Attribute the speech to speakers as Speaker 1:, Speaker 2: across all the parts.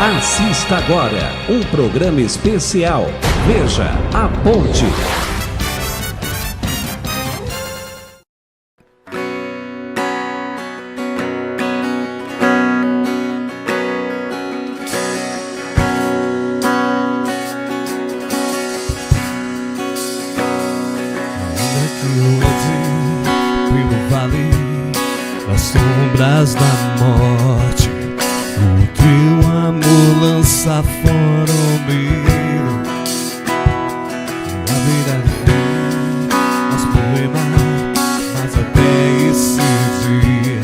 Speaker 1: Assista agora um programa especial. Veja a Ponte.
Speaker 2: Pelo vale das sombras da morte, o teu amor lança fora o medo. Haverá fim aos problemas, mas até esse dia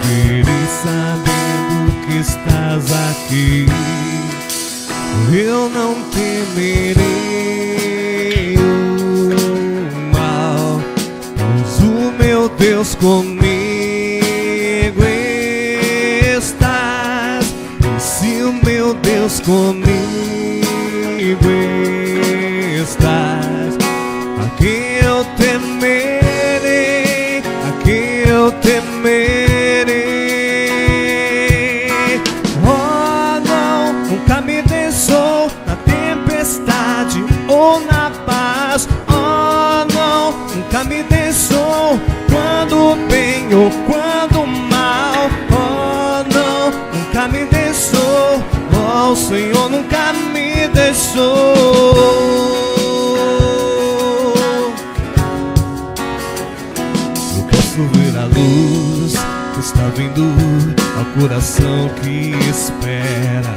Speaker 2: viverei sabendo que estás aqui. Eu não temerei o mal, pois o meu Deus comigo estás. E se o meu Deus comigo estás, a quem eu temerei, a quem eu temerei. Oh não, nunca me deixou na tempestade ou na paz. Oh não, nunca me deixou quando bem ou quando mal. Oh não, nunca me deixou. Oh, o Senhor nunca me deixou. Eu posso ver a luz que está vindo ao coração que espera,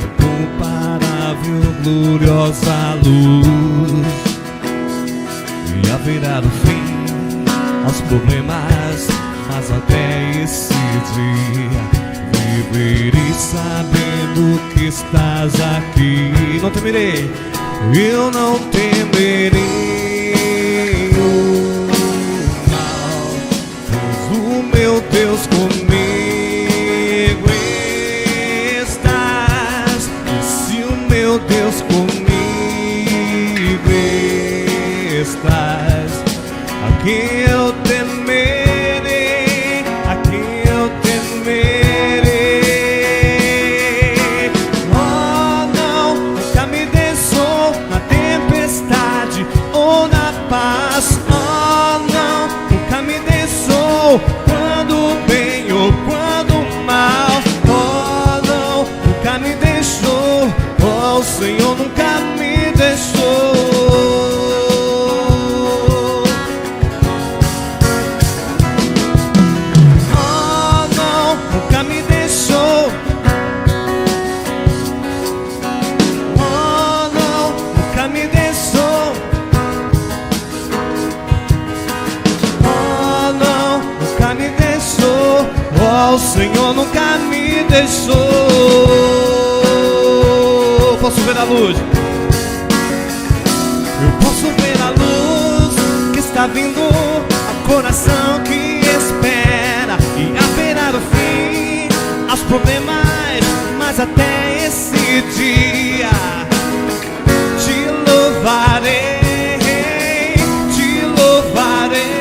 Speaker 2: incomparável, gloriosa luz. E haverá no fim aos problemas, mas até esse dia viverei sabendo que estás aqui. Não temerei, eu não temerei o mal, pois o meu Deus comigo estás. E se o meu Deus comigo estás, a quem eu temerei, a quem eu temerei. Oh não, nunca me deixou na tempestade ou na paz. Oh não, nunca me deixou quando bem ou quando mal. Oh não, nunca me deixou. Oh, o Senhor nunca me deixou. O Senhor nunca me deixou. Posso ver a luz? Eu posso ver a luz que está vindo ao coração que espera. E haverá no fim aos problemas, mas até esse dia te louvarei, te louvarei.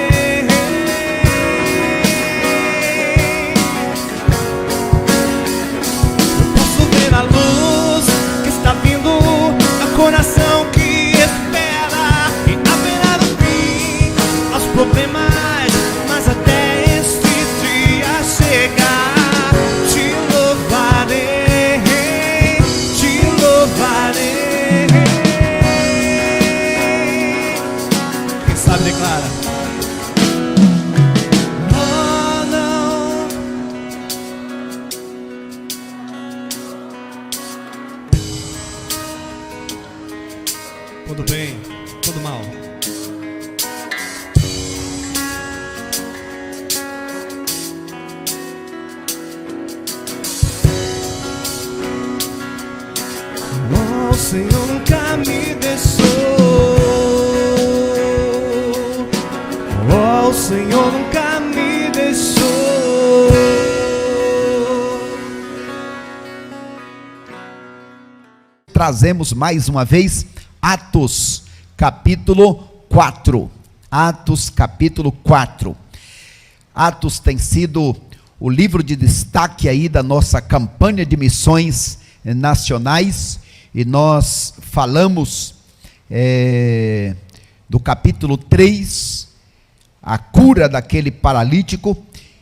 Speaker 2: Coração que espera, e haverá no fim aos problemas, mas até este dia chegar, te louvarei, te louvarei. Quem sabe declara. Oh não, tudo bem, tudo mal. Oh, o Senhor nunca me deixou. Oh, o Senhor nunca me deixou.
Speaker 3: Trazemos mais uma vez Atos capítulo 4. Atos capítulo 4. Atos tem sido o livro de destaque aí da nossa campanha de missões nacionais, e nós falamos do capítulo 3, a cura daquele paralítico,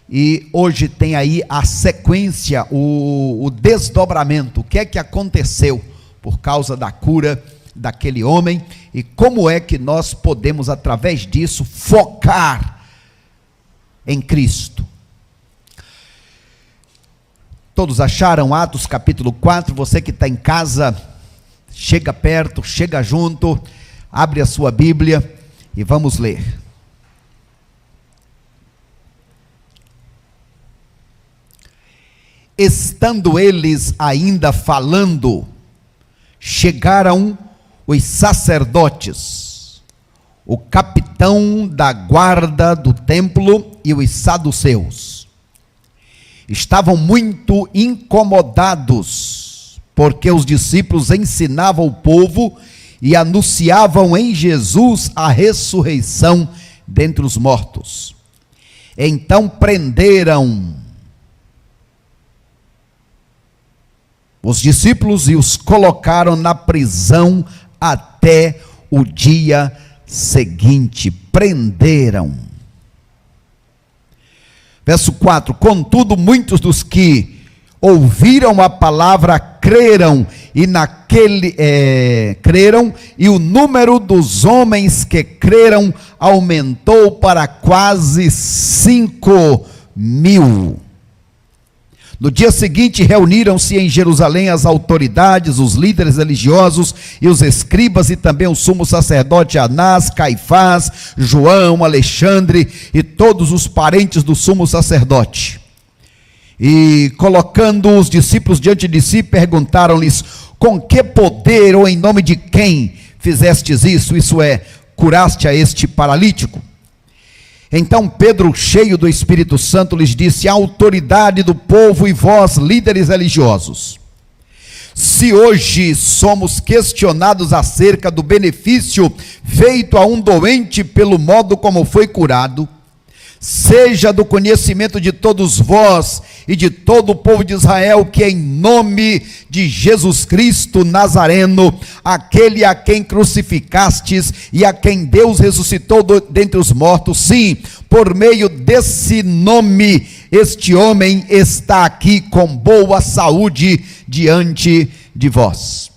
Speaker 3: e hoje tem aí a sequência, o desdobramento, o que é que aconteceu por causa da cura daquele homem, e como é que nós podemos, através disso, focar em Cristo. Todos acharam Atos capítulo 4? Você que está em casa, chega perto, chega junto, abre a sua Bíblia e vamos ler. Estando eles ainda falando, chegaram os sacerdotes, o capitão da guarda do templo e os saduceus. Estavam muito incomodados, porque os discípulos ensinavam o povo e anunciavam em Jesus a ressurreição dentre os mortos. Então prenderam os discípulos e os colocaram na prisão até o dia seguinte. Prenderam. Verso 4: contudo, muitos dos que ouviram a palavra creram, e o número dos homens que creram aumentou para quase 5.000. No dia seguinte, reuniram-se em Jerusalém as autoridades, os líderes religiosos e os escribas, e também o sumo sacerdote Anás, Caifás, João, Alexandre e todos os parentes do sumo sacerdote. E colocando os discípulos diante de si, perguntaram-lhes: com que poder ou em nome de quem fizestes isso? Isso é, curaste a este paralítico? Então Pedro, cheio do Espírito Santo, lhes disse: a autoridade do povo e vós, líderes religiosos, se hoje somos questionados acerca do benefício feito a um doente pelo modo como foi curado, seja do conhecimento de todos vós e de todo o povo de Israel, que em nome de Jesus Cristo Nazareno, aquele a quem crucificastes e a quem Deus ressuscitou dentre os mortos, sim, por meio desse nome, este homem está aqui com boa saúde diante de vós.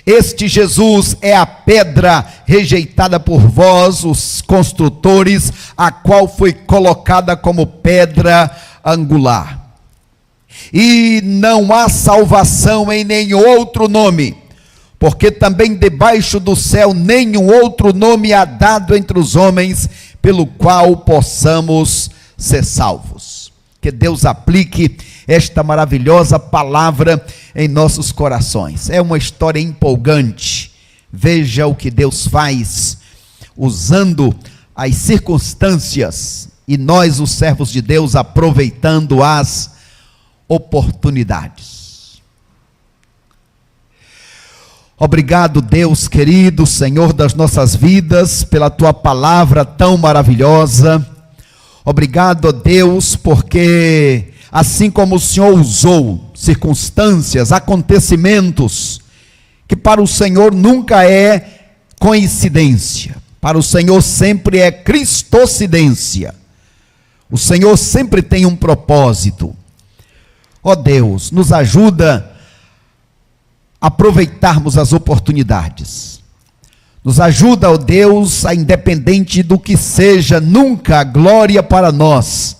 Speaker 3: Este Jesus é a pedra rejeitada por vós, os construtores, a qual foi colocada como pedra angular. E não há salvação em nenhum outro nome, porque também debaixo do céu nenhum outro nome há dado entre os homens, pelo qual possamos ser salvos. Que Deus aplique esta maravilhosa palavra em nossos corações. É uma história empolgante. Veja o que Deus faz usando as circunstâncias, e nós, os servos de Deus, aproveitando as oportunidades. Obrigado, Deus querido, Senhor das nossas vidas, pela tua palavra tão maravilhosa. Obrigado, Deus, porque assim como o Senhor usou circunstâncias, acontecimentos, que para o Senhor nunca é coincidência, para o Senhor sempre é cristocidência. O Senhor sempre tem um propósito. Ó Deus, nos ajuda a aproveitarmos as oportunidades. Nos ajuda, ó Deus, a independente do que seja, nunca a glória para nós.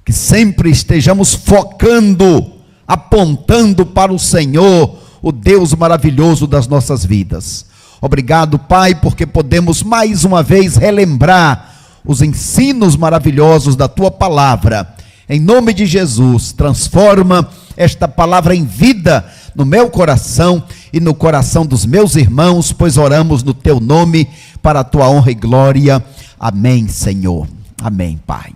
Speaker 3: Que sempre estejamos focando, apontando para o Senhor, o Deus maravilhoso das nossas vidas. Obrigado, Pai, porque podemos mais uma vez relembrar os ensinos maravilhosos da tua palavra. Em nome de Jesus, transforma esta palavra em vida no meu coração e no coração dos meus irmãos, pois oramos no teu nome, para a tua honra e glória. Amém, Senhor. Amém, Pai.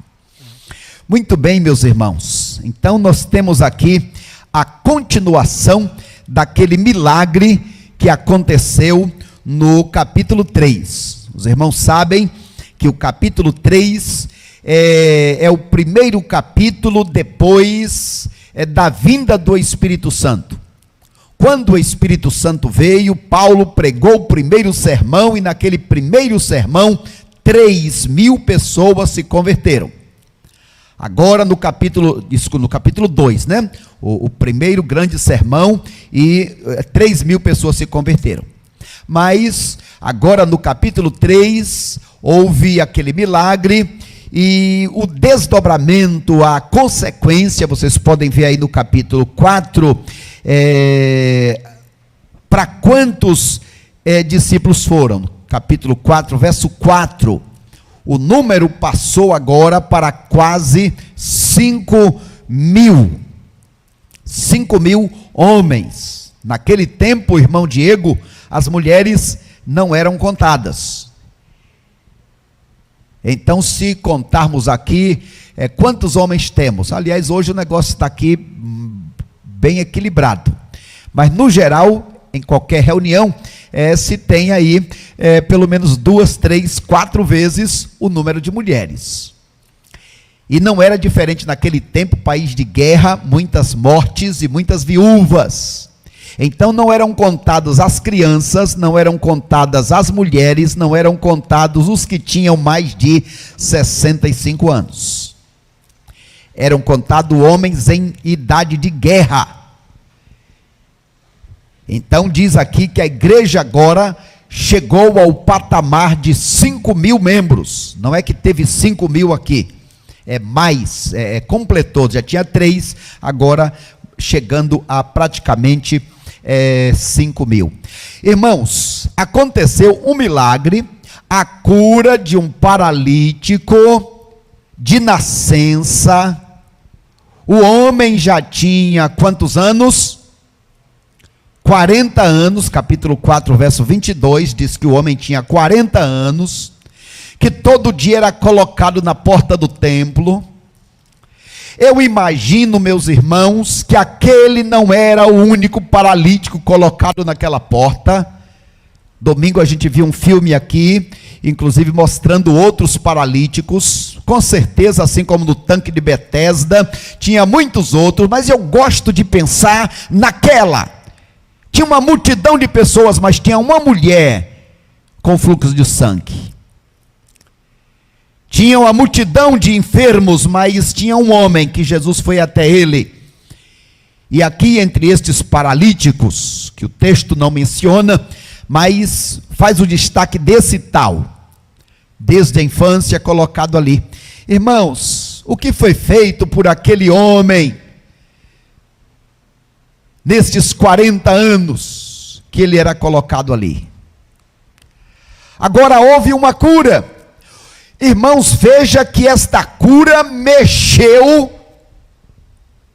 Speaker 3: Muito bem, meus irmãos, então nós temos aqui a continuação daquele milagre que aconteceu no capítulo 3. Os irmãos sabem que o capítulo 3 é o primeiro capítulo depois da vinda do Espírito Santo. Quando o Espírito Santo veio, Paulo pregou o primeiro sermão, e naquele primeiro sermão, 3.000 pessoas se converteram. Agora no capítulo 2, né? O primeiro grande sermão, e 3.000 pessoas se converteram. Mas agora no capítulo 3, houve aquele milagre, e o desdobramento, a consequência, vocês podem ver aí no capítulo 4, para quantos discípulos foram? Capítulo 4, verso 4, o número passou agora para quase 5.000. 5.000 homens. Naquele tempo, irmão Diego, as mulheres não eram contadas. Então, se contarmos aqui, quantos homens temos? Aliás, hoje o negócio está aqui bem equilibrado. Mas, no geral, em qualquer reunião, se tem aí pelo menos 2, 3, 4 vezes o número de mulheres. E não era diferente naquele tempo, país de guerra, muitas mortes e muitas viúvas. Então não eram contadas as crianças, não eram contadas as mulheres, não eram contados os que tinham mais de 65 anos. Eram contados homens em idade de guerra. Então diz aqui que a igreja agora chegou ao patamar de 5.000 membros. Não é que teve 5.000 aqui, completou, já tinha 3, agora chegando a praticamente 5.000. Irmãos, aconteceu um milagre, a cura de um paralítico de nascença. O homem já tinha quantos anos? 40 anos, capítulo 4, verso 22, diz que o homem tinha 40 anos, que todo dia era colocado na porta do templo. Eu imagino, meus irmãos, que aquele não era o único paralítico colocado naquela porta. Domingo a gente viu um filme aqui, inclusive mostrando outros paralíticos, com certeza, assim como no tanque de Betesda, tinha muitos outros, mas eu gosto de pensar naquela. Tinha uma multidão de pessoas, mas tinha uma mulher com fluxo de sangue. Tinha uma multidão de enfermos, mas tinha um homem que Jesus foi até ele. E aqui entre estes paralíticos, que o texto não menciona, mas faz o destaque desse tal, desde a infância colocado ali. Irmãos, o que foi feito por aquele homem, nestes 40 anos que ele era colocado ali? Agora houve uma cura. Irmãos, veja que esta cura mexeu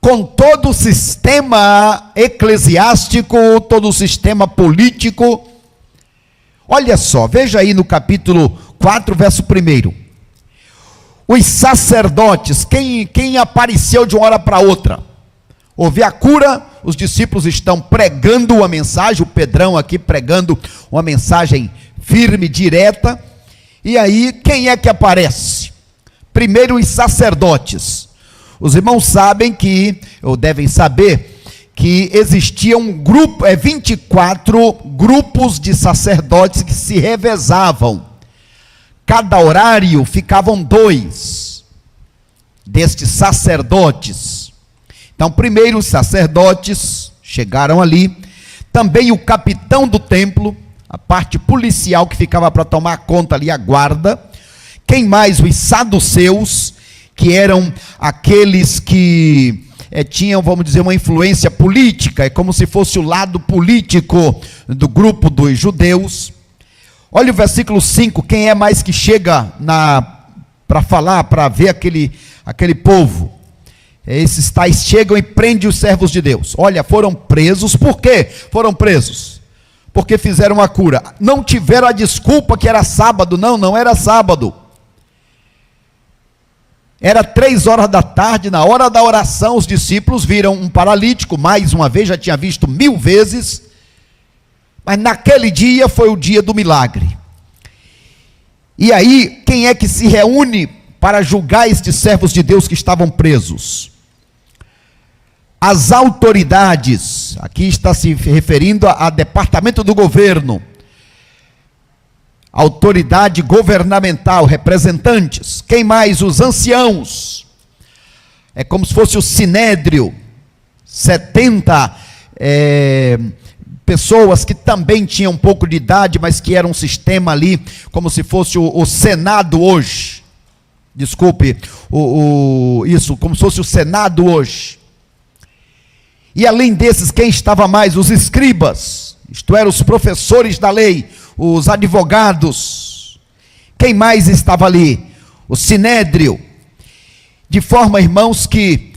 Speaker 3: com todo o sistema eclesiástico, todo o sistema político. Olha só, veja aí no capítulo 4, verso 1. Os sacerdotes, quem apareceu de uma hora para outra? Houve a cura, os discípulos estão pregando uma mensagem, o Pedrão aqui pregando uma mensagem firme, direta. E aí, quem é que aparece? Primeiro, os sacerdotes. Os irmãos sabem que, ou devem saber, que existia um grupo, 24 grupos de sacerdotes que se revezavam. Cada horário ficavam 2 destes sacerdotes. Então, primeiro os sacerdotes chegaram ali, também o capitão do templo, a parte policial que ficava para tomar conta ali, a guarda. Quem mais? Os saduceus, que eram aqueles que tinham, vamos dizer, uma influência política, é como se fosse o lado político do grupo dos judeus. Olha o versículo 5, quem é mais que chega para falar, para ver aquele povo? Esses tais chegam e prendem os servos de Deus. Olha, foram presos. Por quê? Foram presos porque fizeram uma cura. Não tiveram a desculpa que era sábado. Não era sábado. Era 3 horas da tarde, na hora da oração, os discípulos viram um paralítico, mais uma vez, já tinha visto 1000 vezes, mas naquele dia foi o dia do milagre. E aí, quem é que se reúne para julgar estes servos de Deus que estavam presos. As autoridades, aqui está se referindo a departamento do governo, autoridade governamental, representantes. Quem mais? Os anciãos. É como se fosse o sinédrio, 70 pessoas que também tinham um pouco de idade, mas que era um sistema ali, como se fosse o Senado hoje. Desculpe, isso, como se fosse o Senado hoje. E além desses, quem estava mais? Os escribas, isto é, os professores da lei, os advogados. Quem mais estava ali? O sinédrio. De forma, irmãos, que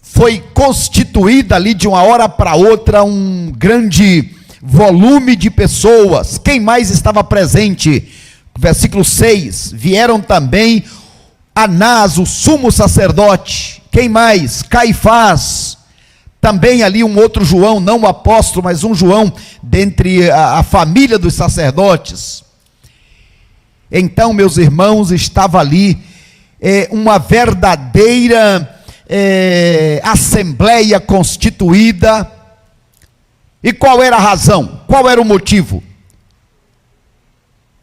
Speaker 3: foi constituída ali de uma hora para outra um grande volume de pessoas. Quem mais estava presente? Versículo 6, vieram também Anás, o sumo sacerdote. Quem mais? Caifás. Também ali um outro João, não o apóstolo, mas um João dentre a família dos sacerdotes. Então, meus irmãos, estava ali uma verdadeira assembleia constituída. E qual era a razão? Qual era o motivo?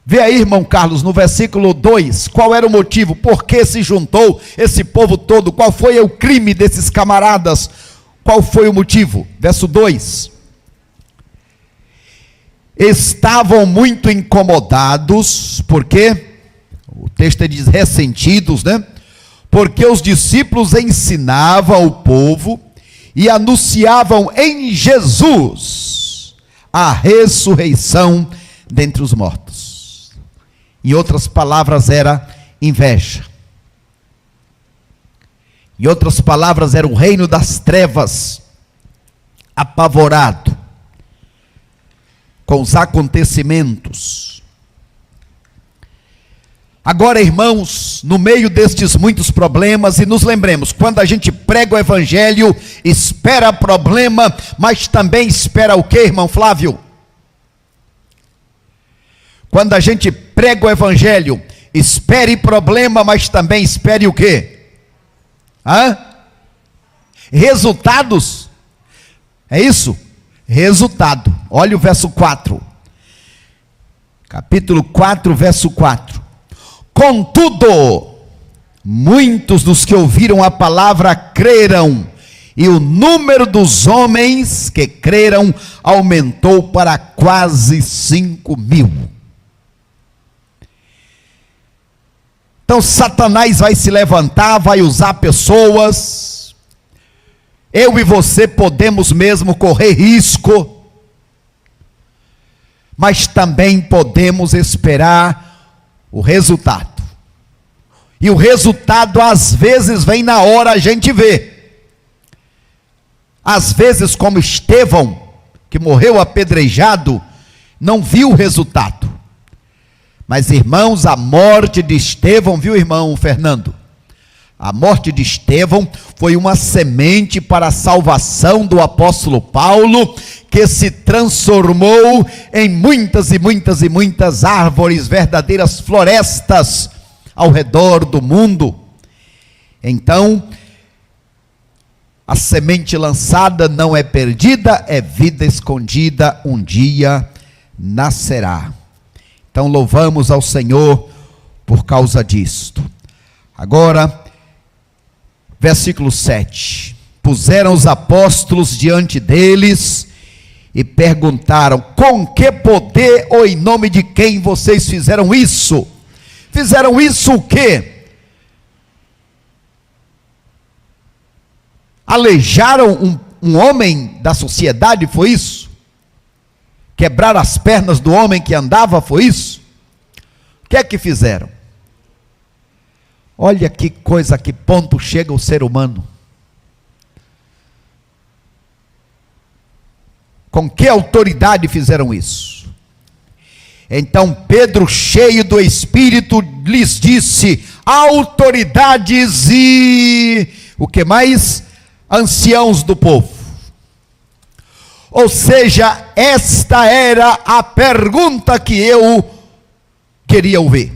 Speaker 3: Vê aí, irmão Carlos, no versículo 2, qual era o motivo? Por que se juntou esse povo todo? Qual foi o crime desses camaradas? Qual foi o motivo? Verso 2. Estavam muito incomodados, porque, o texto diz ressentidos, né? Porque os discípulos ensinavam ao povo e anunciavam em Jesus a ressurreição dentre os mortos. Em outras palavras, era inveja. Em outras palavras, era o reino das trevas apavorado com os acontecimentos. Agora, irmãos, no meio destes muitos problemas, e nos lembremos, quando a gente prega o evangelho, espera problema, mas também espera o quê, irmão Flávio? Quando a gente prega o evangelho, espere problema, mas também espere o quê? Resultados. É isso? Resultado. Olha o verso 4. Capítulo 4, verso 4. Contudo, muitos dos que ouviram a palavra creram, e o número dos homens que creram aumentou para quase 5.000. Então Satanás vai se levantar, vai usar pessoas. Eu e você podemos mesmo correr risco, mas também podemos esperar o resultado. E o resultado às vezes vem na hora, a gente vê. Às vezes, como Estevão, que morreu apedrejado, não viu o resultado. Mas, irmãos, a morte de Estevão, viu, irmão Fernando? A morte de Estevão foi uma semente para a salvação do apóstolo Paulo, que se transformou em muitas e muitas e muitas árvores, verdadeiras florestas ao redor do mundo. Então, a semente lançada não é perdida, é vida escondida, um dia nascerá. Então louvamos ao Senhor por causa disto. Agora, versículo 7. Puseram os apóstolos diante deles e perguntaram: com que poder ou em nome de quem vocês fizeram isso? Fizeram isso o quê? Aleijaram um homem da sociedade, foi isso? Quebraram as pernas do homem que andava, foi isso? O que é que fizeram? Olha que coisa, que ponto chega o ser humano. Com que autoridade fizeram isso? Então Pedro, cheio do Espírito, lhes disse: autoridades e o que mais? Anciãos do povo. Ou seja, esta era a pergunta que eu queria ouvir.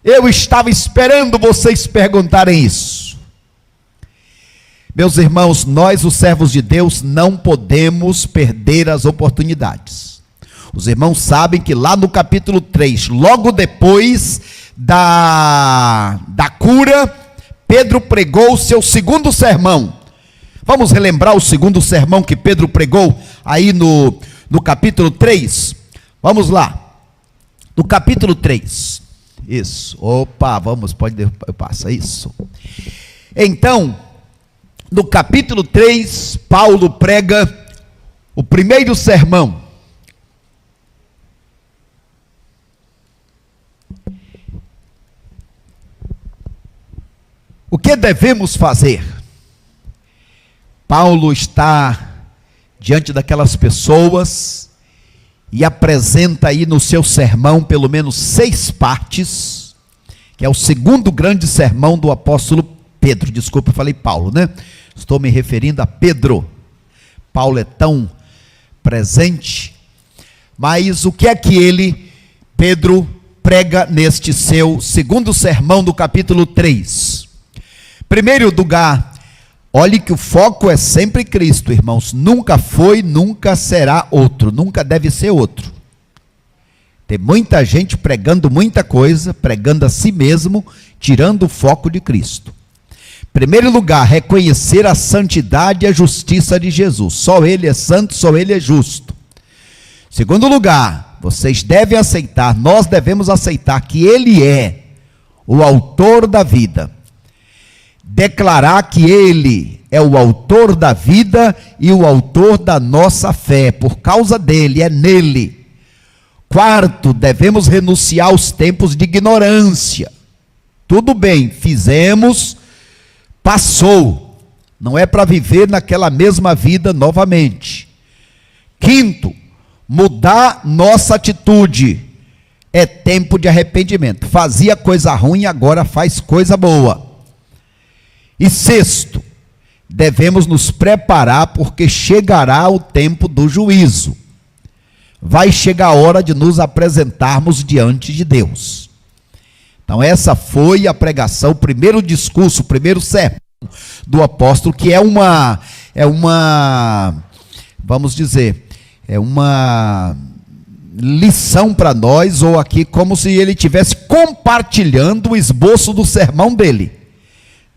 Speaker 3: Eu estava esperando vocês perguntarem isso. Meus irmãos, nós, os servos de Deus, não podemos perder as oportunidades. Os irmãos sabem que lá no capítulo 3, logo depois da cura, Pedro pregou o seu segundo sermão. Vamos relembrar o segundo sermão que Pedro pregou aí no capítulo 3? Vamos lá. No capítulo 3. Isso. Opa, vamos, pode passar isso. Então, no capítulo 3, Paulo prega o primeiro sermão. O que devemos fazer? Paulo está diante daquelas pessoas e apresenta aí no seu sermão pelo menos 6 partes, que é o segundo grande sermão do apóstolo Pedro. Desculpa, eu falei Paulo, né? Estou me referindo a Pedro. Paulo é tão presente. Mas o que é que Pedro, prega neste seu segundo sermão do capítulo 3? Primeiro lugar, olhe que o foco é sempre Cristo, irmãos. Nunca foi, nunca será outro, nunca deve ser outro. Tem muita gente pregando muita coisa, pregando a si mesmo, tirando o foco de Cristo. Primeiro lugar, reconhecer a santidade e a justiça de Jesus. Só Ele é santo, só Ele é justo. Segundo lugar, vocês devem aceitar, nós devemos aceitar que Ele é o autor da vida. Declarar que Ele é o autor da vida e o autor da nossa fé. Por causa dele, é nele. Quarto, devemos renunciar aos tempos de ignorância. Tudo bem, fizemos, passou. Não é para viver naquela mesma vida novamente. Quinto, mudar nossa atitude. É tempo de arrependimento. Fazia coisa ruim, agora faz coisa boa. E sexto, devemos nos preparar porque chegará o tempo do juízo. Vai chegar a hora de nos apresentarmos diante de Deus. Então essa foi a pregação, o primeiro discurso, o primeiro sermão do apóstolo, que é uma, vamos dizer, é uma lição para nós, ou aqui como se ele estivesse compartilhando o esboço do sermão dele.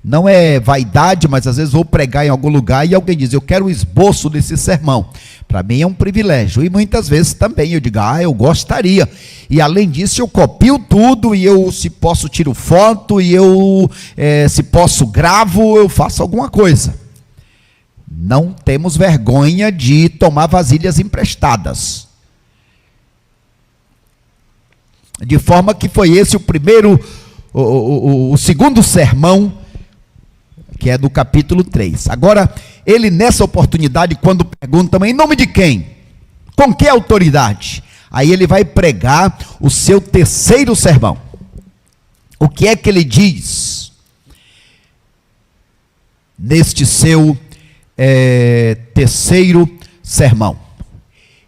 Speaker 3: Não é vaidade, mas às vezes vou pregar em algum lugar e alguém diz, eu quero o esboço desse sermão. Para mim é um privilégio. E muitas vezes também eu digo, eu gostaria. E além disso eu copio tudo e eu, se posso, tiro foto e eu, se posso, gravo, eu faço alguma coisa. Não temos vergonha de tomar vasilhas emprestadas. De forma que foi esse o primeiro, o segundo sermão, que é do capítulo 3. Agora, ele nessa oportunidade, quando perguntam, em nome de quem? Com que autoridade? Aí ele vai pregar o seu terceiro sermão. O que é que ele diz? Neste seu terceiro sermão.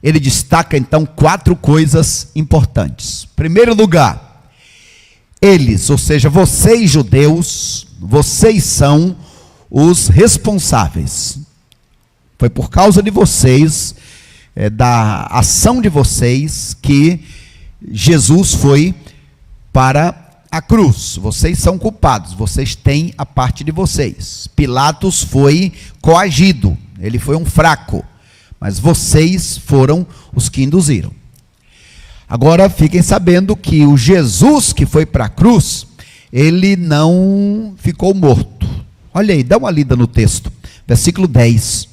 Speaker 3: Ele destaca então 4 coisas importantes. Em primeiro lugar, eles, ou seja, vocês judeus, vocês são os responsáveis. Foi por causa de vocês, da ação de vocês, que Jesus foi para a cruz. Vocês são culpados, vocês têm a parte de vocês. Pilatos foi coagido, ele foi um fraco, mas vocês foram os que induziram. Agora fiquem sabendo que o Jesus que foi para a cruz, ele não ficou morto. Olha aí, dá uma lida no texto, versículo 10.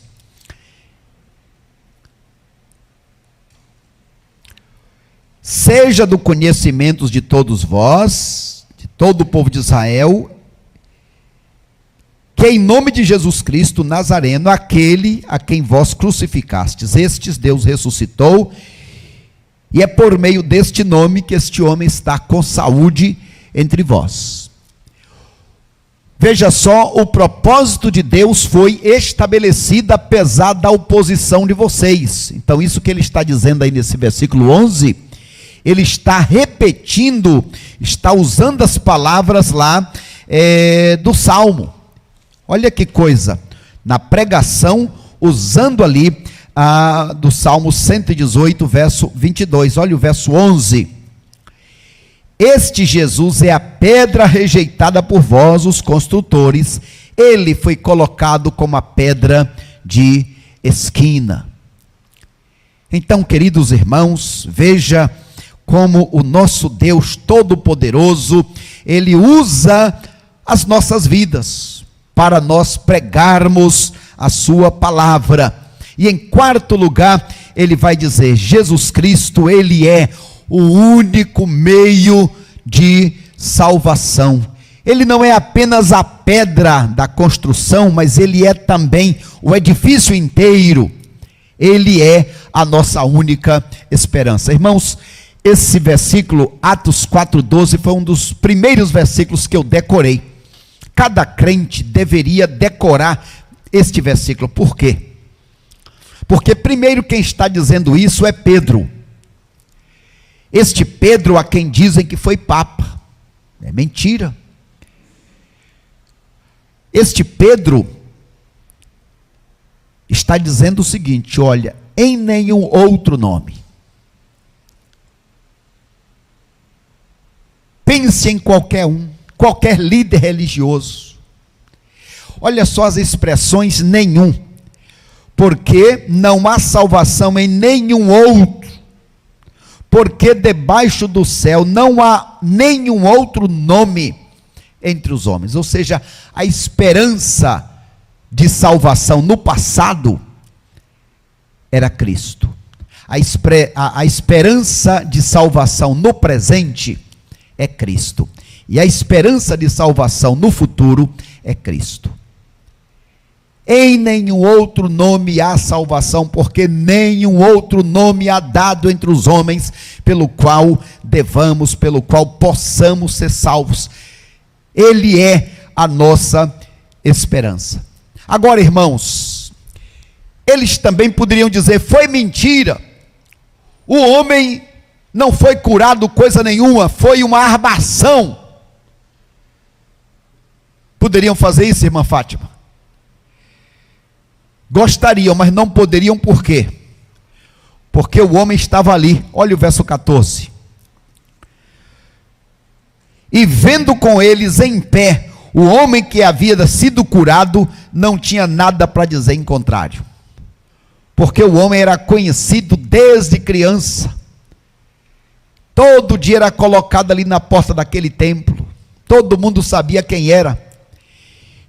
Speaker 3: Seja do conhecimento de todos vós, de todo o povo de Israel, que em nome de Jesus Cristo Nazareno, aquele a quem vós crucificastes, estes Deus ressuscitou, e é por meio deste nome que este homem está com saúde entre vós. Veja só, o propósito de Deus foi estabelecido apesar da oposição de vocês. Então isso que ele está dizendo aí nesse versículo 11, ele está repetindo, está usando as palavras lá do Salmo. Olha que coisa, na pregação, usando ali do Salmo 118, verso 22, olha o verso 11. Este Jesus é a pedra rejeitada por vós, os construtores, ele foi colocado como a pedra de esquina. Então, queridos irmãos, veja como o nosso Deus Todo-Poderoso, ele usa as nossas vidas para nós pregarmos a sua palavra. E em quarto lugar, ele vai dizer, Jesus Cristo, ele é o único meio de salvação. Ele não é apenas a pedra da construção, mas ele é também o edifício inteiro. Ele é a nossa única esperança. Irmãos, esse versículo, Atos 4,12, foi um dos primeiros versículos que eu decorei. Cada crente deveria decorar este versículo. Por quê? Porque primeiro quem está dizendo isso é Pedro. Este Pedro a quem dizem que foi papa. É mentira. Este Pedro está dizendo o seguinte, olha, em nenhum outro nome. Pense em qualquer um, qualquer líder religioso. Olha só as expressões nenhum. Porque não há salvação em nenhum outro. Porque debaixo do céu não há nenhum outro nome entre os homens. Ou seja, a esperança de salvação no passado era Cristo. A esperança de salvação no presente é Cristo. E a esperança de salvação no futuro é Cristo. Em nenhum outro nome há salvação, porque nenhum outro nome há dado entre os homens, pelo qual possamos ser salvos. Ele é a nossa esperança. Agora, irmãos, eles também poderiam dizer, foi mentira, o homem não foi curado coisa nenhuma, foi uma armação. Poderiam fazer isso, irmã Fátima? Gostariam, mas não poderiam, por quê? Porque o homem estava ali, olha o verso 14. E vendo com eles em pé, o homem que havia sido curado, não tinha nada para dizer em contrário. Porque o homem era conhecido desde criança. Todo dia era colocado ali na porta daquele templo. Todo mundo sabia quem era.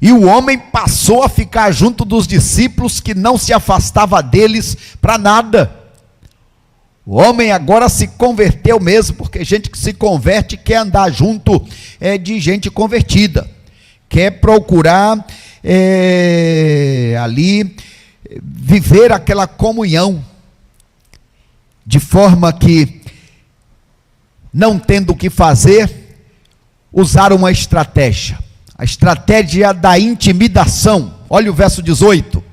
Speaker 3: E o homem passou a ficar junto dos discípulos, que não se afastava deles para nada. O homem agora se converteu mesmo, porque gente que se converte quer andar junto de gente convertida. Quer procurar ali viver aquela comunhão. De forma que, não tendo o que fazer, usaram uma estratégia. A estratégia da intimidação. Olha o verso 18.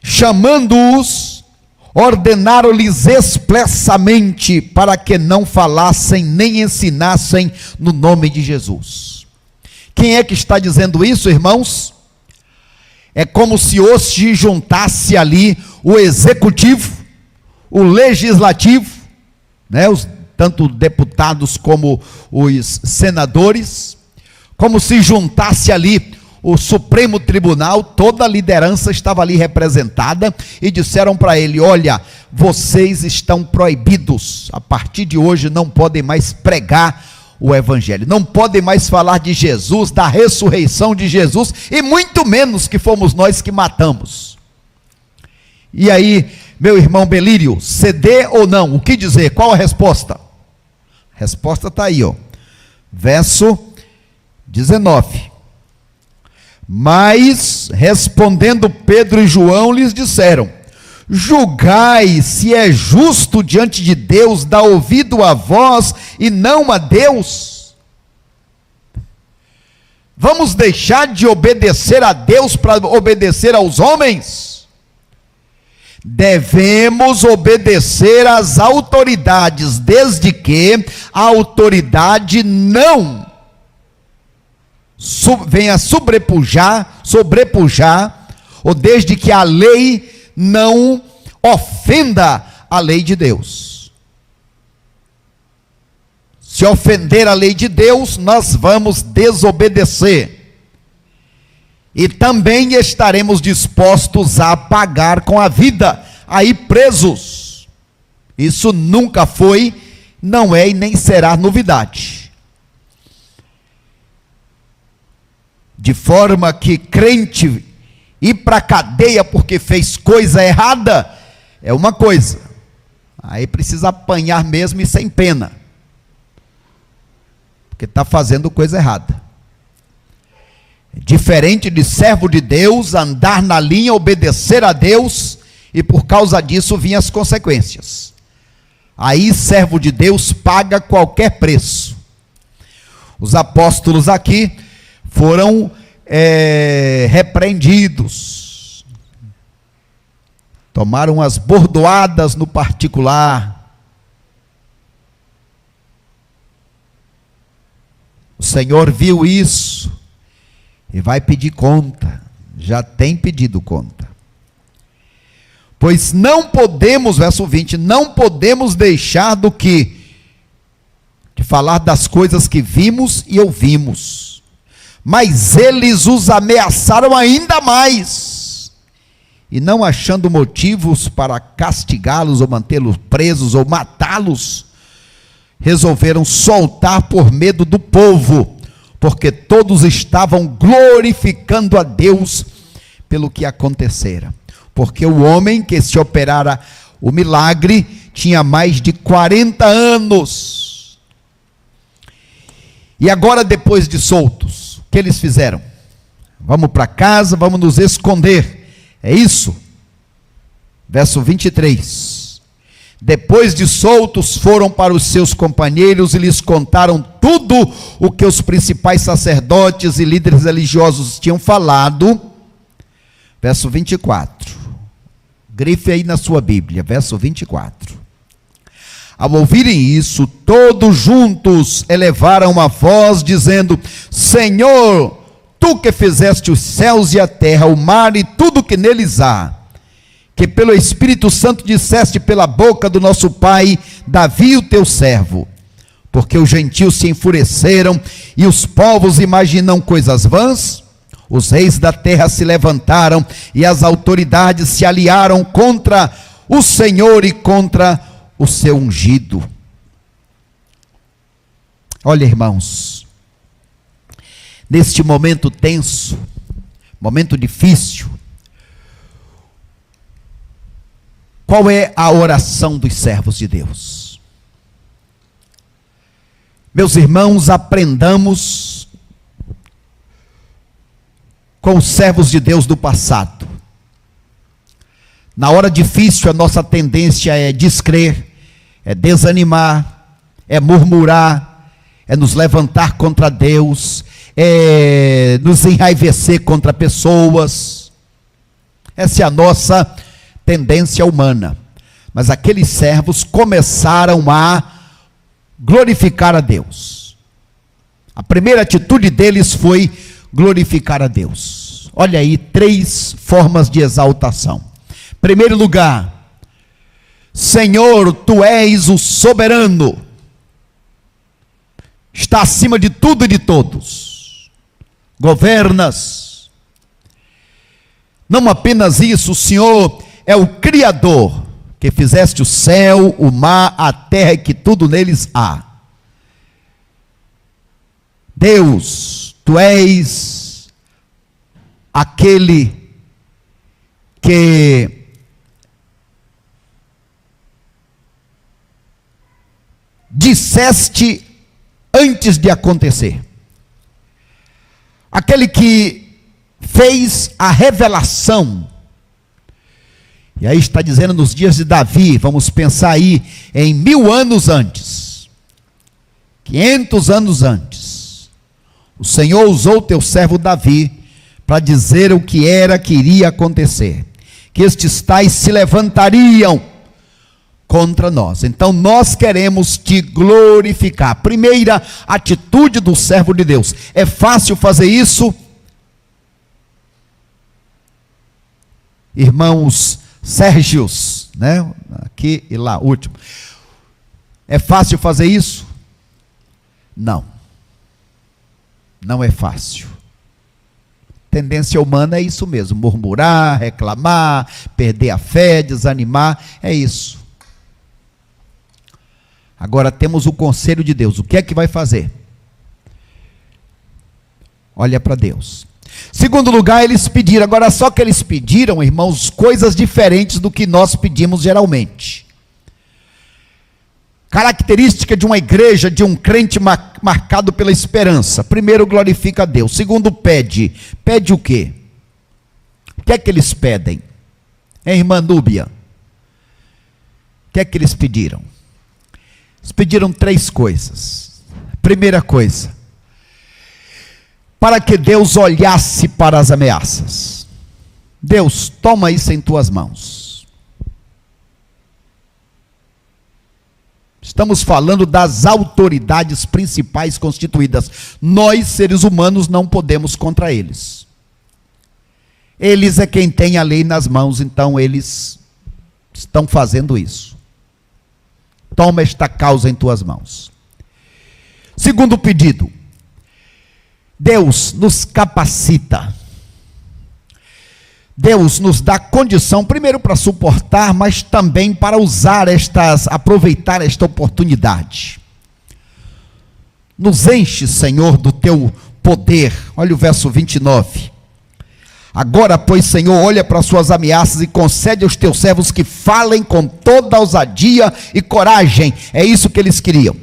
Speaker 3: Chamando-os, ordenaram-lhes expressamente para que não falassem nem ensinassem no nome de Jesus. Quem é que está dizendo isso, irmãos? É como se hoje juntasse ali o executivo, o legislativo, né, tanto deputados como os senadores, como se juntasse ali o Supremo Tribunal, toda a liderança estava ali representada, e disseram para ele, olha, vocês estão proibidos, a partir de hoje não podem mais pregar o Evangelho, não podem mais falar de Jesus, da ressurreição de Jesus, e muito menos que fomos nós que matamos. E aí, meu irmão Belírio, ceder ou não? O que dizer? Qual a resposta? A resposta está aí, ó. Verso 19. Mas, respondendo Pedro e João, lhes disseram, julgai se é justo diante de Deus dar ouvido a vós e não a Deus. Vamos deixar de obedecer a Deus para obedecer aos homens? devemos obedecer às autoridades, desde que a autoridade não venha sobrepujar, ou desde que a lei não ofenda a lei de Deus. Se ofender a lei de Deus, nós vamos desobedecer. E também estaremos dispostos a pagar com a vida, a ir presos. Isso nunca foi, não é e nem será novidade. De forma que crente ir para a cadeia porque fez coisa errada, é uma coisa. Aí precisa apanhar mesmo e sem pena. Porque está fazendo coisa errada. Diferente de servo de Deus, andar na linha, obedecer a Deus, e por causa disso vinham as consequências. Aí servo de Deus paga qualquer preço. Os apóstolos aqui foram repreendidos, tomaram as bordoadas no particular. O Senhor viu isso e vai pedir conta, já tem pedido conta. Pois não podemos, verso 20, não podemos deixar de falar das coisas que vimos e ouvimos, mas eles os ameaçaram ainda mais, e não achando motivos para castigá-los, ou mantê-los presos, ou matá-los, resolveram soltar por medo do povo, porque todos estavam glorificando a Deus pelo que acontecera. Porque o homem que se operara o milagre tinha mais de 40 anos. E agora, depois de soltos, o que eles fizeram? Vamos para casa, vamos nos esconder. É isso? Verso 23. Depois de soltos, foram para os seus companheiros e lhes contaram tudo o que os principais sacerdotes e líderes religiosos tinham falado. Verso 24. Grife aí na sua Bíblia, verso 24. Ao ouvirem isso, todos juntos elevaram a voz, dizendo: Senhor, tu que fizeste os céus e a terra, o mar e tudo que neles há, que pelo Espírito Santo disseste pela boca do nosso pai Davi, o teu servo, porque os gentios se enfureceram e os povos imaginam coisas vãs, os reis da terra se levantaram e as autoridades se aliaram contra o Senhor e contra o seu ungido. Olha, irmãos, neste momento tenso, momento difícil, qual é a oração dos servos de Deus? Meus irmãos, aprendamos com os servos de Deus do passado. Na hora difícil, a nossa tendência é descrer, é desanimar, é murmurar, é nos levantar contra Deus, é nos enraivecer contra pessoas. Essa é a nossa tendência humana. Mas aqueles servos começaram a glorificar a Deus. A primeira atitude deles foi glorificar a Deus. Olha aí, 3 formas de exaltação. Primeiro lugar, Senhor, tu és o soberano, está acima de tudo e de todos, governas. Não apenas isso, o Senhor é o Criador, que fizeste o céu, o mar, a terra e que tudo neles há. Deus, tu és aquele que disseste antes de acontecer, aquele que fez a revelação. E aí está dizendo nos dias de Davi, vamos pensar aí em 1000 anos antes, 500 anos antes, o Senhor usou o teu servo Davi para dizer o que era que iria acontecer, que estes tais se levantariam contra nós. Então nós queremos te glorificar. Primeira atitude do servo de Deus. É fácil fazer isso? Irmãos Sérgios, né? Aqui e lá, último. É fácil fazer isso? Não. Não é fácil. Tendência humana é isso mesmo, murmurar, reclamar, perder a fé, desanimar, é isso. Agora temos o conselho de Deus, o que é que vai fazer? Olha para Deus. Segundo lugar, eles pediram, agora só que eles pediram, irmãos, coisas diferentes do que nós pedimos geralmente. Característica de uma igreja, de um crente marcado pela esperança. Primeiro, glorifica a Deus. Segundo, pede. Pede o quê? O que é que eles pedem? Irmã Núbia? O que é que eles pediram? Eles pediram 3 coisas. Primeira coisa, para que Deus olhasse para as ameaças. Deus, toma isso em tuas mãos. Estamos falando das autoridades principais constituídas. Nós, seres humanos, não podemos contra eles. Eles é quem tem a lei nas mãos, então eles estão fazendo isso. Toma esta causa em tuas mãos. Segundo pedido, Deus nos capacita. Deus nos dá condição, primeiro para suportar, mas também para aproveitar esta oportunidade. Nos enche, Senhor, do teu poder. Olha o verso 29. Agora, pois, Senhor, olha para as suas ameaças e concede aos teus servos que falem com toda ousadia e coragem. É isso que eles queriam.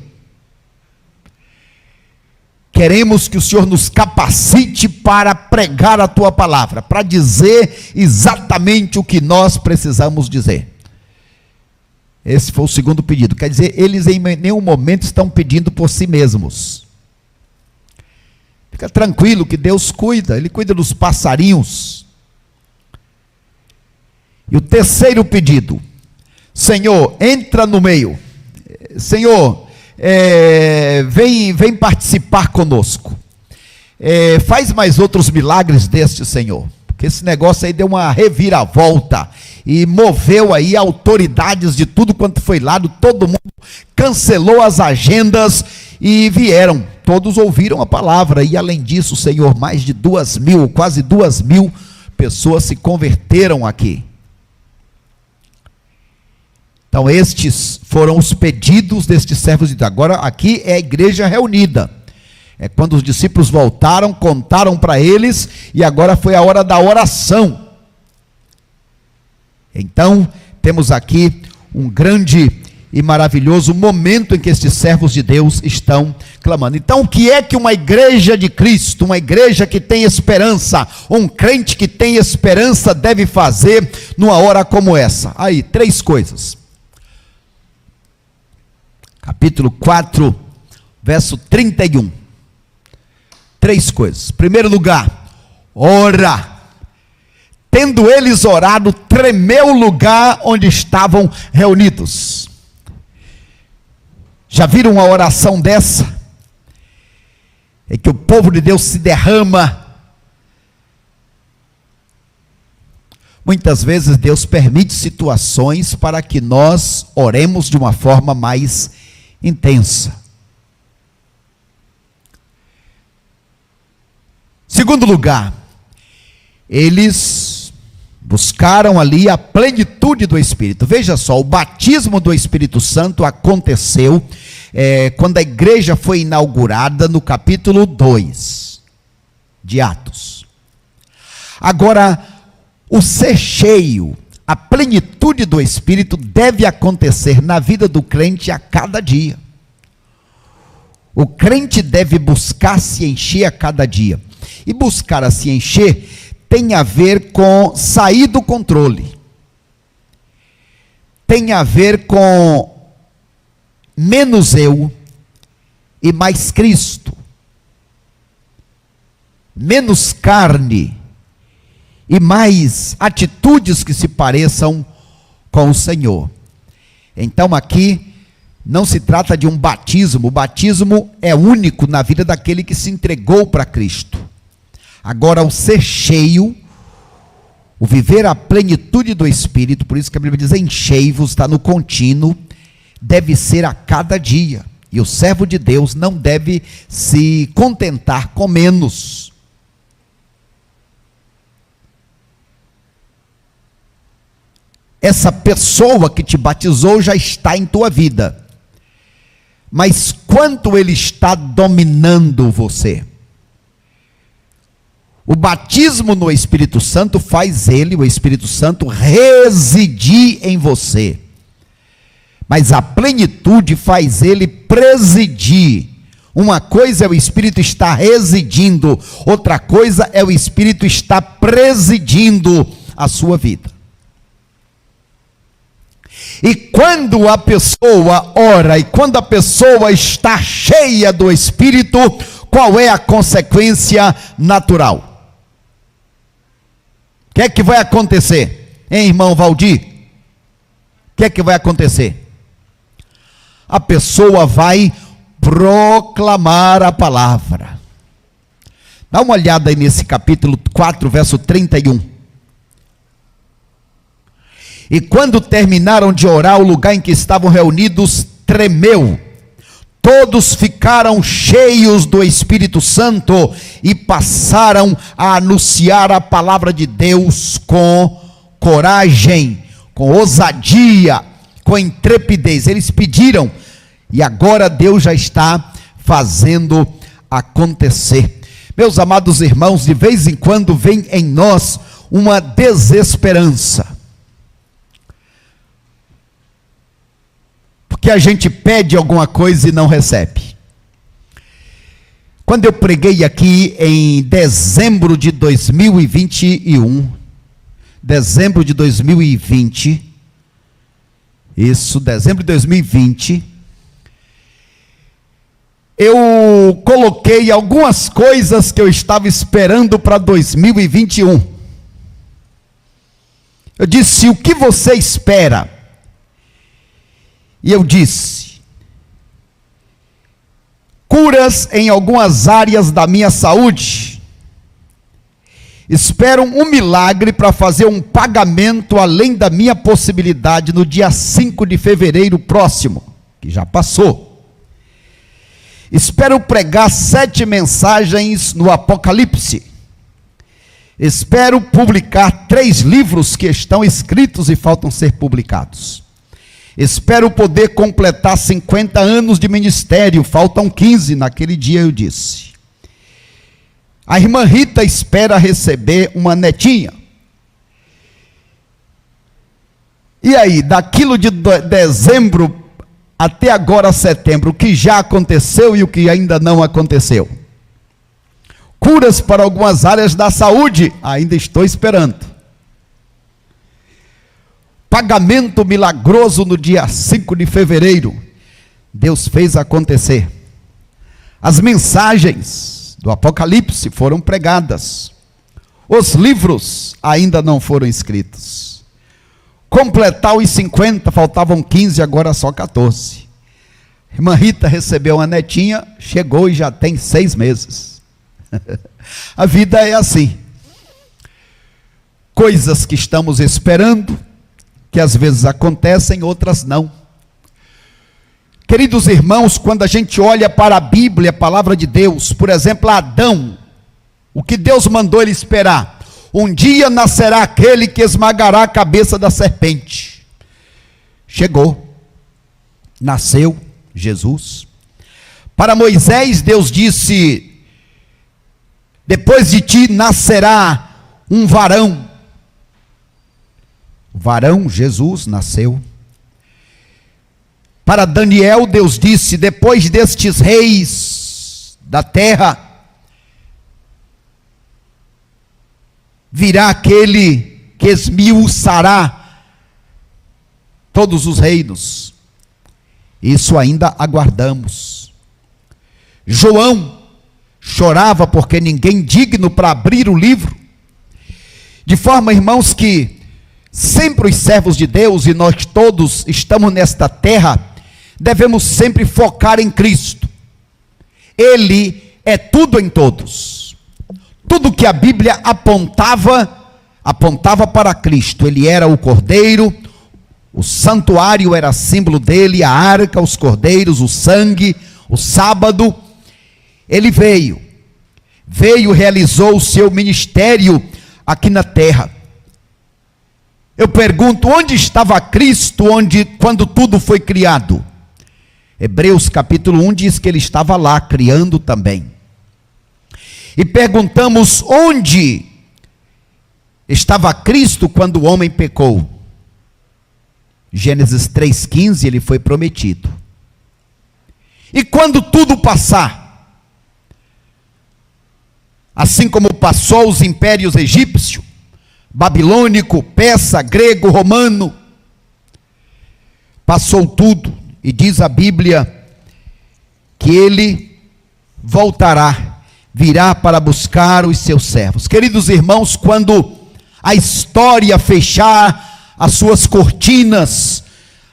Speaker 3: Queremos que o Senhor nos capacite para pregar a tua palavra, para dizer exatamente o que nós precisamos dizer. Esse foi o segundo pedido. Quer dizer, eles em nenhum momento estão pedindo por si mesmos. Fica tranquilo que Deus cuida, Ele cuida dos passarinhos. E o terceiro pedido, Senhor, entra no meio. Senhor, vem participar conosco. Faz mais outros milagres deste, Senhor. Porque esse negócio aí deu uma reviravolta e moveu aí autoridades de tudo quanto foi lado. Todo mundo cancelou as agendas e vieram. Todos ouviram a palavra e além disso, Senhor, mais de 2.000, quase 2.000 pessoas se converteram aqui. Então estes foram os pedidos destes servos de Deus. Agora aqui é a igreja reunida. É quando os discípulos voltaram, contaram para eles, e agora foi a hora da oração. Então, temos aqui um grande e maravilhoso momento em que estes servos de Deus estão clamando. Então, o que é que uma igreja de Cristo, uma igreja que tem esperança, um crente que tem esperança deve fazer numa hora como essa? Aí, 3 coisas. Capítulo 4, verso 31. 3 coisas. Primeiro lugar, ora. Tendo eles orado, tremeu o lugar onde estavam reunidos. Já viram uma oração dessa? É que o povo de Deus se derrama. Muitas vezes Deus permite situações para que nós oremos de uma forma mais intensa. Segundo lugar, eles buscaram ali a plenitude do Espírito. Veja só, o batismo do Espírito Santo aconteceu quando a igreja foi inaugurada no capítulo 2 de Atos. Agora, o ser cheio, a plenitude do Espírito deve acontecer na vida do crente a cada dia. O crente deve buscar se encher a cada dia. E buscar a se encher tem a ver com sair do controle. Tem a ver com menos eu e mais Cristo. Menos carne e mais atitudes que se pareçam com o Senhor. Então aqui não se trata de um batismo, o batismo é único na vida daquele que se entregou para Cristo. Agora, o ser cheio, o viver a plenitude do Espírito, por isso que a Bíblia diz, enchei-vos, está no contínuo, deve ser a cada dia. E o servo de Deus não deve se contentar com menos. Essa pessoa que te batizou já está em tua vida. Mas quanto ele está dominando você? O batismo no Espírito Santo faz ele, o Espírito Santo, residir em você. Mas a plenitude faz ele presidir. Uma coisa é o Espírito estar residindo, outra coisa é o Espírito estar presidindo a sua vida. E quando a pessoa ora, e quando a pessoa está cheia do Espírito, qual é a consequência natural? O que é que vai acontecer? Hein, irmão Valdir? O que é que vai acontecer? A pessoa vai proclamar a palavra. Dá uma olhada aí nesse capítulo 4, verso 31. E quando terminaram de orar, o lugar em que estavam reunidos tremeu. Todos ficaram cheios do Espírito Santo e passaram a anunciar a palavra de Deus com coragem, com ousadia, com intrepidez. Eles pediram e agora Deus já está fazendo acontecer. Meus amados irmãos, de vez em quando vem em nós uma desesperança. Que a gente pede alguma coisa e não recebe. Quando eu preguei aqui em dezembro de 2021, dezembro de 2020, dezembro de 2020, eu coloquei algumas coisas que eu estava esperando para 2021. Eu disse, o que você espera? E eu disse, curas em algumas áreas da minha saúde. Espero um milagre para fazer um pagamento além da minha possibilidade no dia 5 de fevereiro próximo, que já passou. Espero pregar 7 mensagens no Apocalipse. Espero publicar 3 livros que estão escritos e faltam ser publicados. Espero poder completar 50 anos de ministério, faltam 15, naquele dia eu disse. A irmã Rita espera receber uma netinha. E aí, daquilo de dezembro até agora setembro, o que já aconteceu e o que ainda não aconteceu? Curas para algumas áreas da saúde, ainda estou esperando. Pagamento milagroso no dia 5 de fevereiro, Deus fez acontecer. As mensagens do Apocalipse foram pregadas, os livros ainda não foram escritos. Completar os 50, faltavam 15, agora só 14. Irmã Rita recebeu uma netinha, chegou e já tem 6 meses. A vida é assim, coisas que estamos esperando, que às vezes acontecem, outras não. Queridos irmãos, quando a gente olha para a Bíblia, a palavra de Deus, por exemplo, Adão, o que Deus mandou ele esperar? Um dia nascerá aquele que esmagará a cabeça da serpente. Chegou, nasceu Jesus. Para Moisés, Deus disse, depois de ti nascerá um varão. O varão, Jesus, nasceu. Para Daniel, Deus disse, depois destes reis da terra, virá aquele que esmiuçará todos os reinos. Isso ainda aguardamos. João chorava porque ninguém digno para abrir o livro. De forma, irmãos, que sempre os servos de Deus, e nós todos estamos nesta terra, devemos sempre focar em Cristo. Ele é tudo em todos. Tudo que a Bíblia apontava para Cristo. Ele era o Cordeiro, o santuário era símbolo dele, a arca, os cordeiros, o sangue, o sábado. Ele veio, realizou o seu ministério aqui na terra. Eu pergunto, onde estava Cristo quando tudo foi criado? Hebreus capítulo 1 diz que ele estava lá, criando também. E perguntamos, onde estava Cristo quando o homem pecou? Gênesis 3,15, ele foi prometido. E quando tudo passar, assim como passou os impérios egípcio, babilônico, persa, grego, romano, passou tudo. E diz a Bíblia que ele voltará, virá para buscar os seus servos. Queridos irmãos, quando a história fechar as suas cortinas,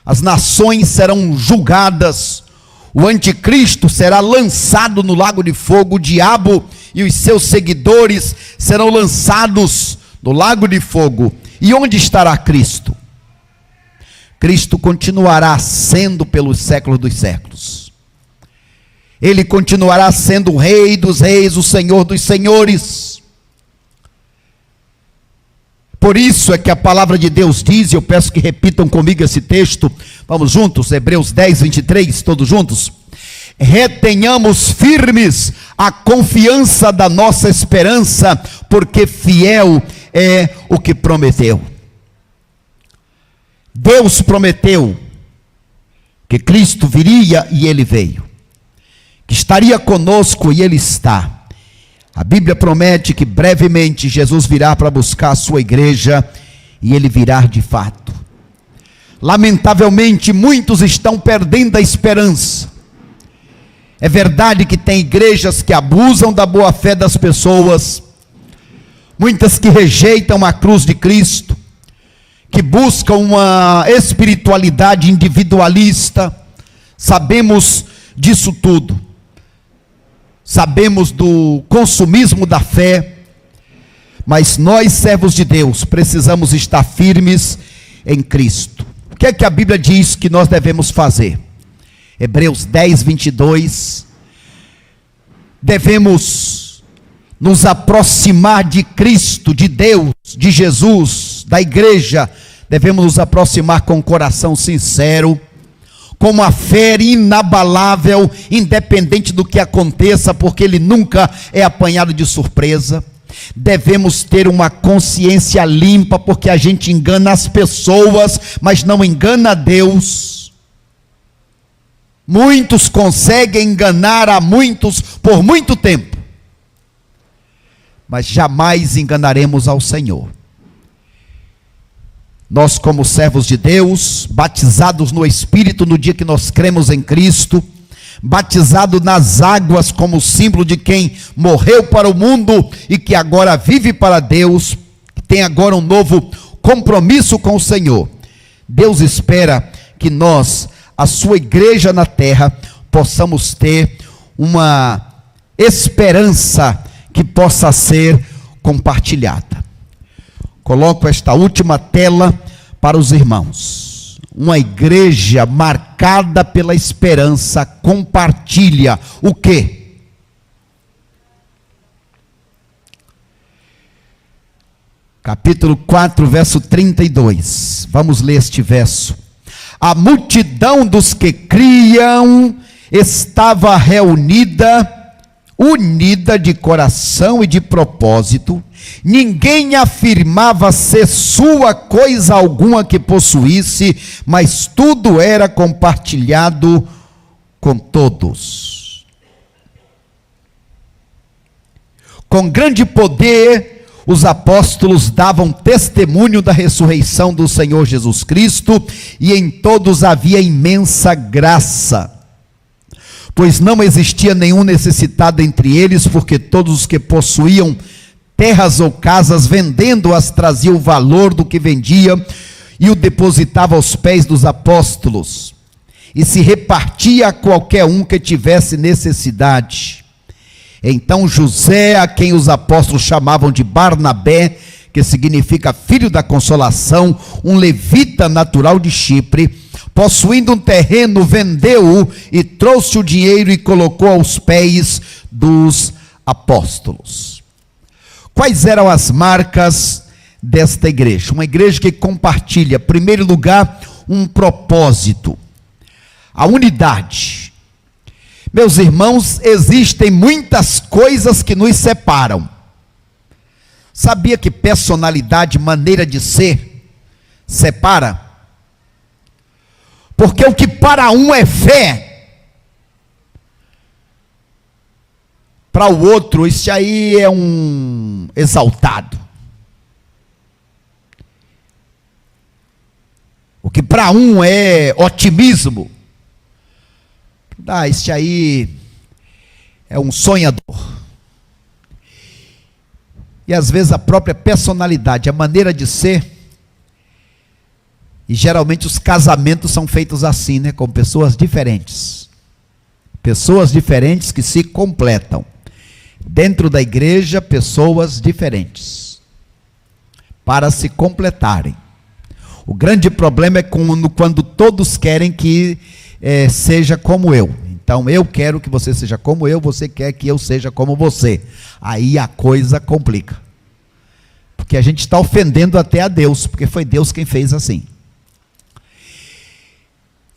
Speaker 3: as nações serão julgadas, o anticristo será lançado no lago de fogo, o diabo e os seus seguidores serão lançados no lago de fogo. E onde estará Cristo? Cristo continuará sendo pelos séculos dos séculos. Ele continuará sendo o Rei dos reis, o Senhor dos senhores. Por isso é que a palavra de Deus diz, e eu peço que repitam comigo esse texto, vamos juntos, Hebreus 10, 23, todos juntos. Retenhamos firmes a confiança da nossa esperança, porque fiel é o que prometeu. Deus prometeu que Cristo viria e ele veio, que estaria conosco e ele está. A Bíblia promete que brevemente Jesus virá para buscar a sua igreja e ele virá de fato. Lamentavelmente, muitos estão perdendo a esperança. É verdade que tem igrejas que abusam da boa fé das pessoas, muitas que rejeitam a cruz de Cristo, que buscam uma espiritualidade individualista. Sabemos disso tudo. Sabemos do consumismo da fé. Mas nós, servos de Deus, precisamos estar firmes em Cristo. O que é que a Bíblia diz que nós devemos fazer? Hebreus 10, 22. Devemos nos aproximar de Cristo, de Deus, de Jesus, da igreja. Devemos nos aproximar com um coração sincero, com uma fé inabalável, independente do que aconteça, porque ele nunca é apanhado de surpresa. Devemos ter uma consciência limpa, porque a gente engana as pessoas, mas não engana a Deus. Muitos conseguem enganar a muitos por muito tempo, mas jamais enganaremos ao Senhor. Nós, como servos de Deus, batizados no Espírito no dia que nós cremos em Cristo, batizado nas águas como símbolo de quem morreu para o mundo e que agora vive para Deus, que tem agora um novo compromisso com o Senhor. Deus espera que nós, a sua igreja na terra, possamos ter uma esperança que possa ser compartilhada. Coloco esta última tela para os irmãos. Uma igreja marcada pela esperança compartilha o quê? Capítulo 4, verso 32. Vamos ler este verso. A multidão dos que criam estava reunida, unida de coração e de propósito. Ninguém afirmava ser sua coisa alguma que possuísse, mas tudo era compartilhado com todos. Com grande poder, os apóstolos davam testemunho da ressurreição do Senhor Jesus Cristo, e em todos havia imensa graça, pois não existia nenhum necessitado entre eles, porque todos os que possuíam terras ou casas, vendendo-as, trazia o valor do que vendia e o depositava aos pés dos apóstolos, e se repartia a qualquer um que tivesse necessidade. Então José, a quem os apóstolos chamavam de Barnabé, que significa filho da consolação, um levita natural de Chipre, possuindo um terreno, vendeu-o e trouxe o dinheiro e colocou aos pés dos apóstolos. Quais eram as marcas desta igreja? Uma igreja que compartilha, em primeiro lugar, um propósito, a unidade. Meus irmãos, existem muitas coisas que nos separam. Sabia que personalidade, maneira de ser, separa? Porque o que para um é fé, para o outro, isso aí é um exaltado. O que para um é otimismo, isso aí é um sonhador. E às vezes a própria personalidade, a maneira de ser, e geralmente os casamentos são feitos assim, né? Com pessoas diferentes. Pessoas diferentes que se completam. Dentro da igreja, pessoas diferentes. Para se completarem. O grande problema é quando todos querem que seja como eu. Então eu quero que você seja como eu, você quer que eu seja como você. Aí a coisa complica. Porque a gente está ofendendo até a Deus, porque foi Deus quem fez assim.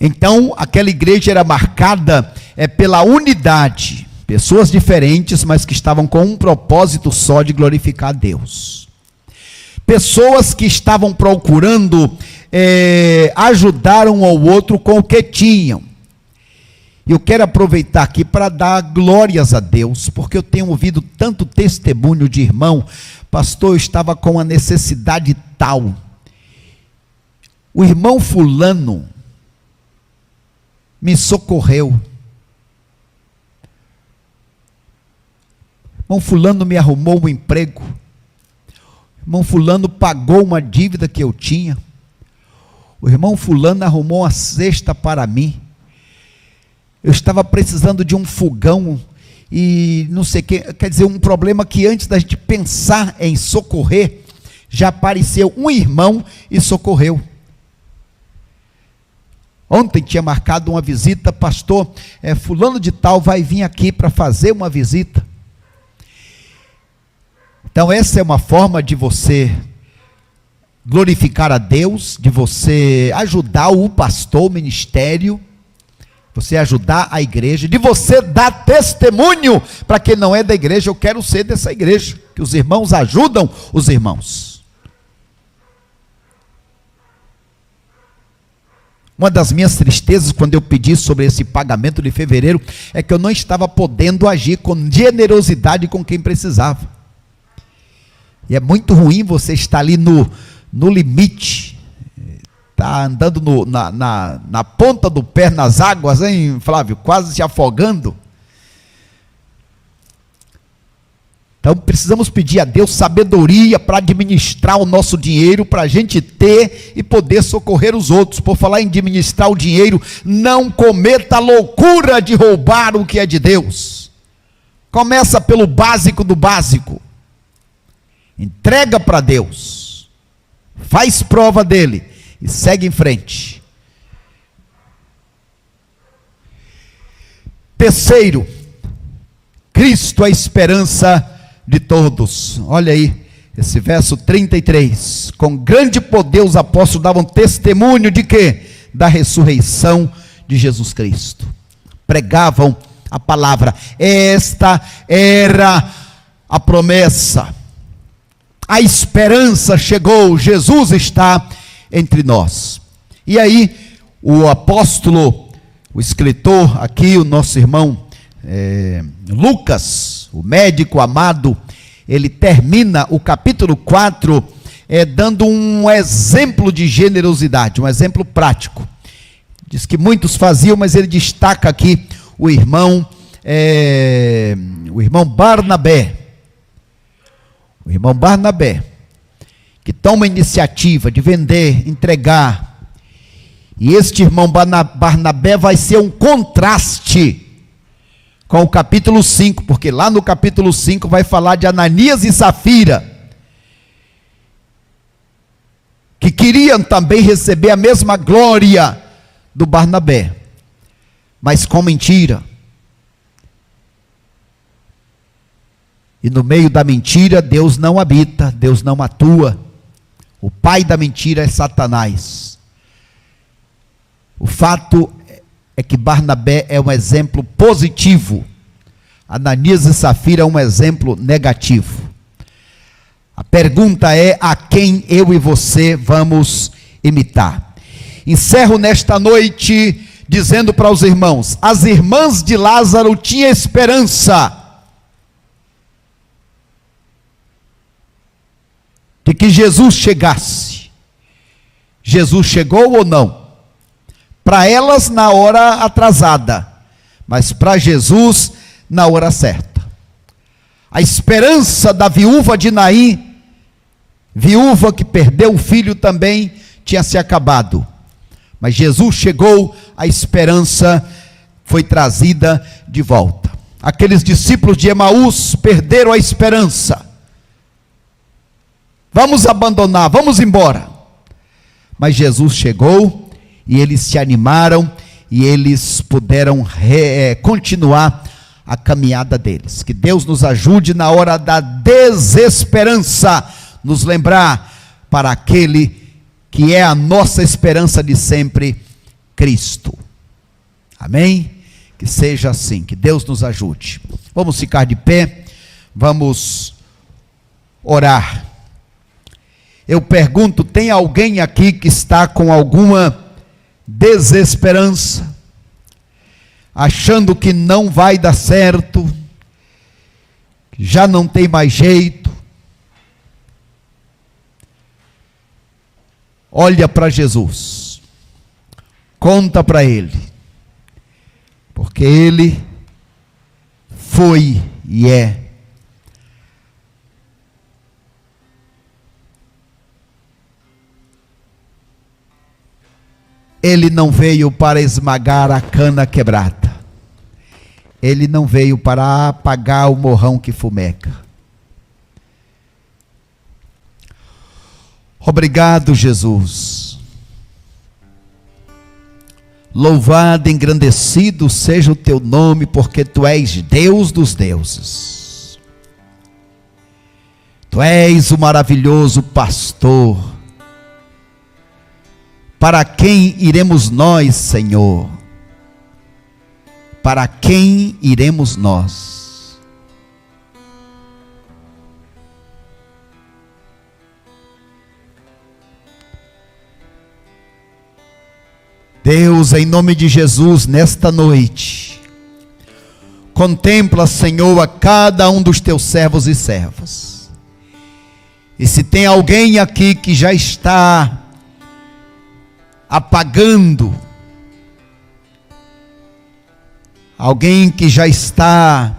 Speaker 3: Então, aquela igreja era marcada pela unidade. Pessoas diferentes, mas que estavam com um propósito só de glorificar a Deus. Pessoas que estavam procurando ajudar um ao outro com o que tinham. Eu quero aproveitar aqui para dar glórias a Deus, porque eu tenho ouvido tanto testemunho de irmão, pastor, eu estava com uma necessidade tal. O irmão fulano me socorreu. Irmão fulano me arrumou um emprego. Irmão fulano pagou uma dívida que eu tinha. O irmão fulano arrumou uma cesta para mim. Eu estava precisando de um fogão e não sei o que, quer dizer, um problema que antes da gente pensar em socorrer, já apareceu um irmão e socorreu. Ontem tinha marcado uma visita, pastor, fulano de tal vai vir aqui para fazer uma visita. Então essa é uma forma de você glorificar a Deus, de você ajudar o pastor, o ministério, você ajudar a igreja, de você dar testemunho para quem não é da igreja. Eu quero ser dessa igreja, que os irmãos ajudam os irmãos. Uma das minhas tristezas quando eu pedi sobre esse pagamento de fevereiro é que eu não estava podendo agir com generosidade com quem precisava. E é muito ruim você estar ali no limite, está andando na ponta do pé nas águas, hein, Flávio? Quase se afogando. Então precisamos pedir a Deus sabedoria para administrar o nosso dinheiro, para a gente ter e poder socorrer os outros. Por falar em administrar o dinheiro, não cometa a loucura de roubar o que é de Deus. Começa pelo básico do básico. Entrega para Deus. Faz prova dele e segue em frente. Terceiro, Cristo é a esperança de todos. Olha aí, esse verso 33. Com grande poder os apóstolos davam testemunho de quê? Da ressurreição de Jesus Cristo. Pregavam a palavra. Esta era a promessa. A esperança chegou, Jesus está entre nós. E aí, o apóstolo, o escritor aqui, o nosso irmão Lucas, o médico amado, ele termina o capítulo 4 dando um exemplo de generosidade, um exemplo prático. Diz que muitos faziam, mas ele destaca aqui o irmão Barnabé. O irmão Barnabé, que toma a iniciativa de vender, entregar. E este irmão Barnabé vai ser um contraste com o capítulo 5, porque lá no capítulo 5 vai falar de Ananias e Safira, que queriam também receber a mesma glória do Barnabé, mas com mentira. E no meio da mentira, Deus não habita, Deus não atua. O pai da mentira é Satanás. O fato é que Barnabé é um exemplo positivo. Ananias e Safira é um exemplo negativo. A pergunta é: a quem eu e você vamos imitar? Encerro nesta noite dizendo para os irmãos: as irmãs de Lázaro tinham esperança de que Jesus chegasse. Jesus chegou ou não? Para elas na hora atrasada, mas para Jesus na hora certa. A esperança da viúva de Naim, viúva que perdeu o filho também, tinha se acabado. Mas Jesus chegou, a esperança foi trazida de volta. Aqueles discípulos de Emaús perderam a esperança. Vamos abandonar, vamos embora. Mas Jesus chegou e eles se animaram e eles puderam continuar a caminhada deles. Que Deus nos ajude na hora da desesperança, nos lembrar para aquele que é a nossa esperança de sempre, Cristo. Amém? Que seja assim, que Deus nos ajude. Vamos ficar de pé, vamos orar. Eu pergunto: tem alguém aqui que está com alguma desesperança, achando que não vai dar certo, que já não tem mais jeito? Olha para Jesus, conta para Ele, porque Ele foi e é Ele não veio para esmagar a cana quebrada. Ele não veio para apagar o morrão que fumeca. Obrigado, Jesus. Louvado, engrandecido seja o teu nome, porque tu és Deus dos deuses. Tu és o maravilhoso pastor. Para quem iremos nós, Senhor? Para quem iremos nós? Deus, em nome de Jesus, nesta noite, contempla, Senhor, a cada um dos teus servos e servas. E se tem alguém aqui que já está apagando, alguém que já está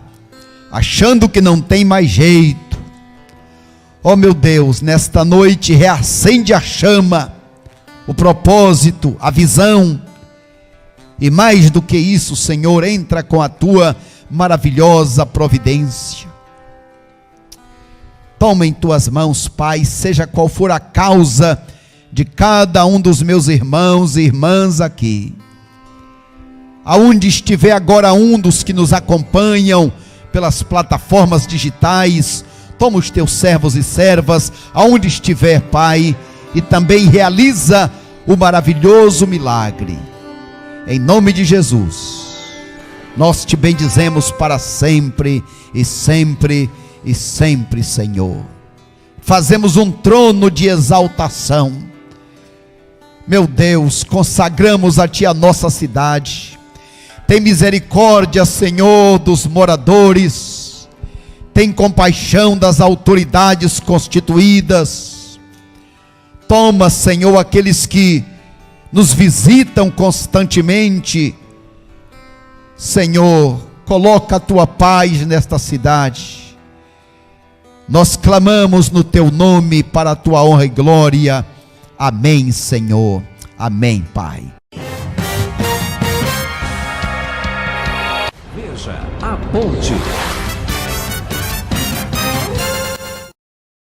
Speaker 3: achando que não tem mais jeito, oh meu Deus, nesta noite reacende a chama, o propósito, a visão, e mais do que isso, Senhor, entra com a tua maravilhosa providência. Toma em tuas mãos, Pai, seja qual for a causa de cada um dos meus irmãos e irmãs aqui, aonde estiver agora um dos que nos acompanham pelas plataformas digitais, toma os teus servos e servas, aonde estiver, Pai, e também realiza o maravilhoso milagre, em nome de Jesus. Nós te bendizemos para sempre e sempre e sempre, Senhor. Fazemos um trono de exaltação. Meu Deus, consagramos a Ti a nossa cidade. Tem misericórdia, Senhor, dos moradores. Tem compaixão das autoridades constituídas. Toma, Senhor, aqueles que nos visitam constantemente. Senhor, coloca a Tua paz nesta cidade. Nós clamamos no teu nome para a tua honra e glória. Amém, Senhor. Amém, Pai.
Speaker 1: Veja a ponte.